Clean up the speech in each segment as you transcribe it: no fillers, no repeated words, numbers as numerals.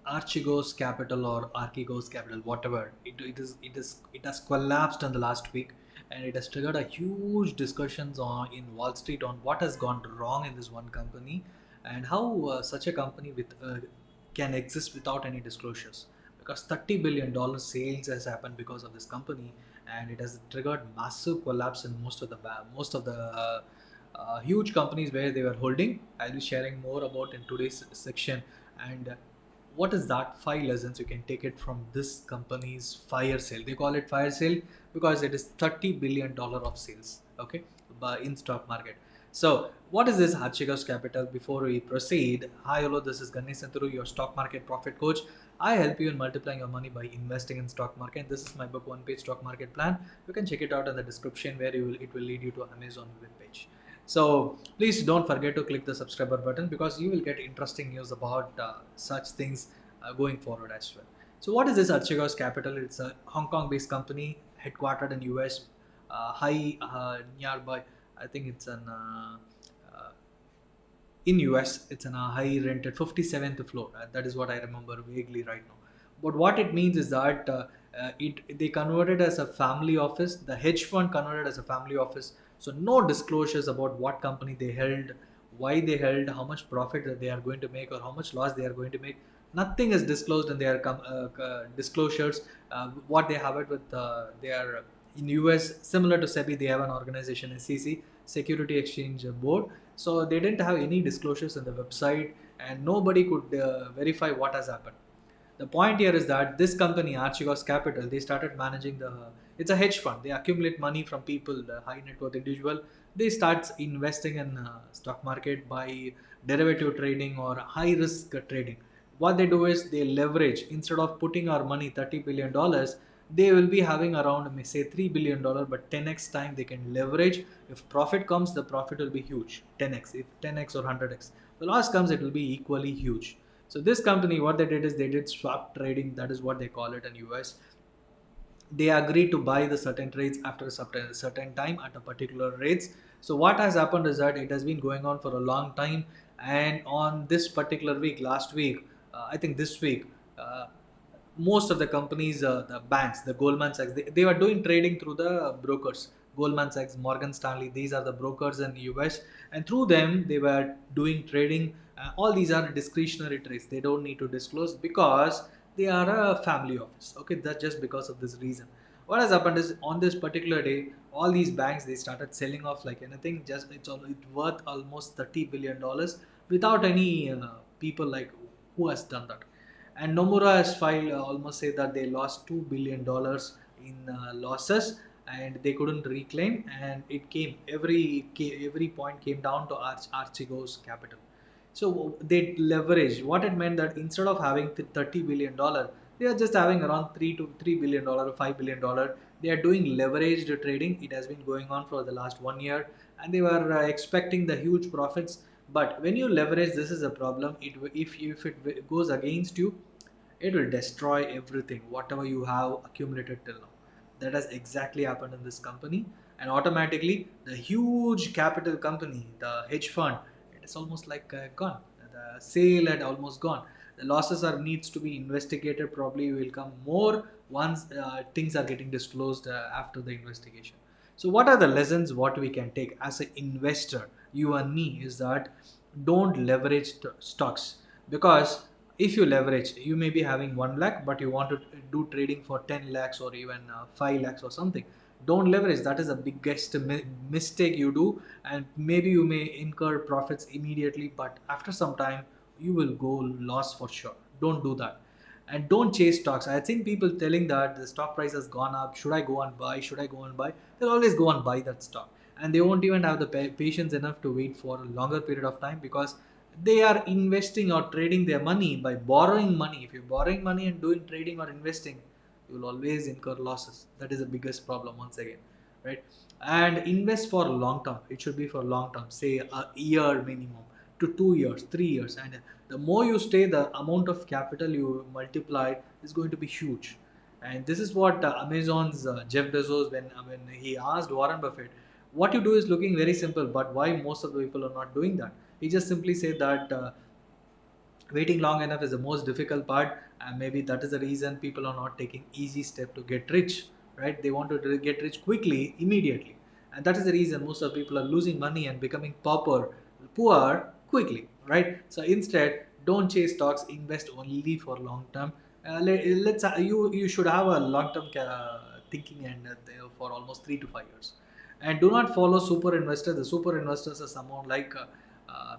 Archegos Capital or Archegos Capital, whatever it has collapsed in the last week, and it has triggered a huge discussions on in Wall Street on what has gone wrong in this one company, and how such a company with can exist without any disclosures. Because $30 billion sales has happened because of this company, and it has triggered massive collapse in most of the huge companies where they were holding. I'll be sharing more about in today's section. And what is that 5 lessons you can take it from this company's fire sale. They call it fire sale because it is $30 billion of sales, okay, but in stock market. So what is this Archegos Capital? Before we proceed, hi, hello, this is Ganesh Santuru, your stock market profit coach. I help you in multiplying your money by investing in stock market. This is my book, One Page Stock Market Plan. You can check it out in the description, where it will lead you to Amazon webpage. So please don't forget to click the subscriber button, because you will get interesting news about such things going forward as well. So what is this Archegos Capital? It's a Hong Kong based company headquartered in US, high nearby. I think it's an uh, in US, it's on a high rented 57th floor. That is what I remember vaguely right now. But what it means is that it they converted as a family office. The hedge fund converted as a family office. So no disclosures about what company they held, why they held, how much profit that they are going to make, or how much loss they are going to make. Nothing is disclosed in their disclosures. What they have it with their in US, similar to SEBI, they have an organization, SEC, Security Exchange Board. So they didn't have any disclosures on the website, and nobody could verify what has happened. The point here is that this company, Archegos Capital, they started managing it's a hedge fund. They accumulate money from people, the high net worth individual. They start investing in stock market by derivative trading or high risk trading. What they do is they leverage. Instead of putting our money $30 billion, they will be having around, may say, $3 billion, but 10x time they can leverage. If profit comes, the profit will be huge, 10x. If 10x or 100x, the loss comes, it will be equally huge. So this company, what they did is they did swap trading. That is what they call it in US. They agree to buy the certain trades after a certain time at a particular rates. So what has happened is that it has been going on for a long time, and on this particular week, last week, I think this week, uh, most of the companies, the banks, the Goldman Sachs, they were doing trading through the brokers. Goldman Sachs, Morgan Stanley, these are the brokers in US, and through them they were doing trading. All these are discretionary trades. They don't need to disclose because they are a family office. Okay, that's just because of this reason. What has happened is, on this particular day, all these banks, they started selling off like anything. Just it's worth almost $30 billion without any people like who has done that. And Nomura has filed, almost say that they lost $2 billion in losses, and they couldn't reclaim. And it came every point came down to Archegos Capital. So they leverage. What it meant that instead of having $30 billion, they are just having around $3 to $3 billion, $5 billion. They are doing leveraged trading. It has been going on for the last 1 year, and they were expecting the huge profits. But when you leverage, this is a problem. If it goes against you, it will destroy everything, whatever you have accumulated till now. That has exactly happened in this company, and automatically the huge capital company, the hedge fund, it is almost like gone. The sale had almost gone. The losses are needs to be investigated. Probably will come more once things are getting disclosed after the investigation. So what are the lessons what we can take as an investor, you and me, is that don't leverage stocks. Because if you leverage, you may be having 1 lakh, but you want to do trading for 10 lakhs or even 5 lakhs or something. Don't leverage. That is the biggest mistake you do. And maybe you may incur profits immediately, but after some time you will go loss for sure. Don't do that. And don't chase stocks. I've seen people telling that the stock price has gone up, should I go and buy, should I go and buy. They'll always go and buy that stock, and they won't even have the patience enough to wait for a longer period of time, because they are investing or trading their money by borrowing money. If you're borrowing money and doing trading or investing, you will always incur losses. That is the biggest problem once again, right? And invest for long term. It should be for long term, say a year minimum to 2 years, 3 years. And the more you stay, the amount of capital you multiply is going to be huge. And this is what Amazon's Jeff Bezos, when he asked Warren Buffett, what you do is looking very simple, but why most of the people are not doing that? He just simply said that Waiting long enough is the most difficult part, and maybe that is the reason people are not taking easy step to get rich, right? They want to get rich quickly, immediately, and that is the reason most of the people are losing money and becoming poor quickly, right? So instead, don't chase stocks, invest only for long term. Let's you should have a long term thinking, and for almost 3 to 5 years, and do not follow super investors. The super investors are someone like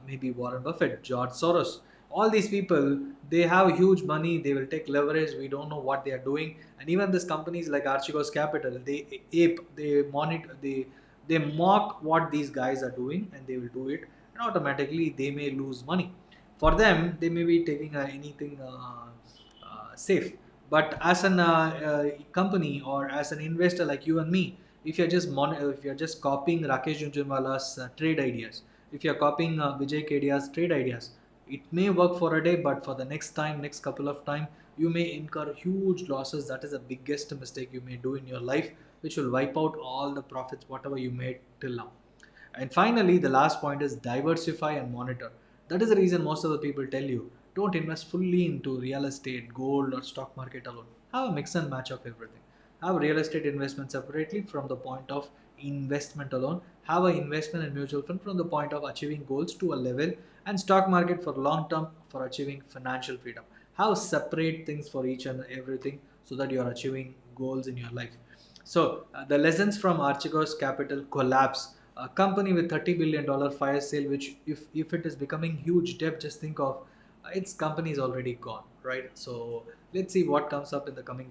maybe Warren Buffett, George Soros. All these people, they have huge money. They will take leverage. We don't know what they are doing. And even these companies like Archegos Capital, they monitor, they mock what these guys are doing, and they will do it. And automatically, they may lose money. For them, they may be taking anything safe. But as an company or as an investor like you and me, if you're just copying Rakesh Jhunjhunwala's trade ideas, if you're copying Vijay Kedia's trade ideas, it may work for a day, but for the next couple of time, you may incur huge losses. That is the biggest mistake you may do in your life, which will wipe out all the profits whatever you made till now. And finally, the last point is diversify and monitor. That is the reason most of the people tell you don't invest fully into real estate, gold, or stock market alone. Have a mix and match of everything. Have real estate investment separately from the point of investment alone. Have an investment in mutual fund from the point of achieving goals to a level, and stock market for long term for achieving financial freedom. Have separate things for each and everything so that you are achieving goals in your life. So the lessons from Archegos Capital collapse, a company with $30 billion fire sale, which if it is becoming huge debt, just think of its company is already gone, right? So let's see what comes up in the coming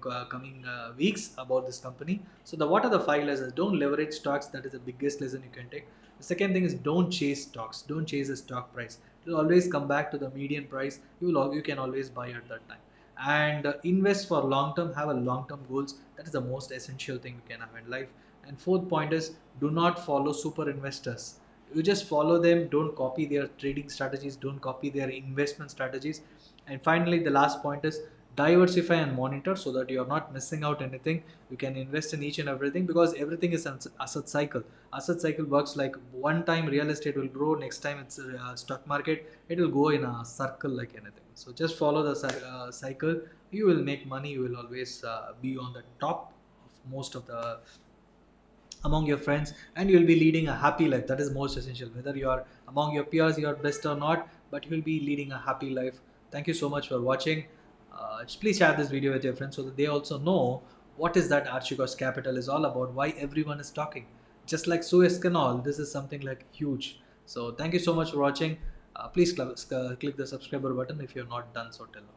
weeks about this company. So the what are the five lessons? Don't leverage stocks. That is the biggest lesson you can take. The second thing is don't chase stocks. Don't chase the stock price. It will always come back to the median price. You can always buy at that time, and invest for long term. Have a long term goals. That is the most essential thing you can have in life. And fourth point is do not follow super investors. You just follow them. Don't copy their trading strategies. Don't copy their investment strategies. And finally, the last point is diversify and monitor so that you are not missing out anything. You can invest in each and everything because everything is an asset cycle. Asset cycle works like one time real estate will grow, next time it's stock market. It will go in a circle like anything. So just follow the cycle. You will make money. You will always be on the top of most of the among your friends, and you will be leading a happy life. That is most essential. Whether you are among your peers, you are best or not, but you will be leading a happy life. Thank you so much for watching. Please share this video with your friends so that they also know what is that Archegos Capital is all about, why everyone is talking. Just like Suez Canal, this is something like huge. So thank you so much for watching. Please click the subscriber button if you have not done so till now.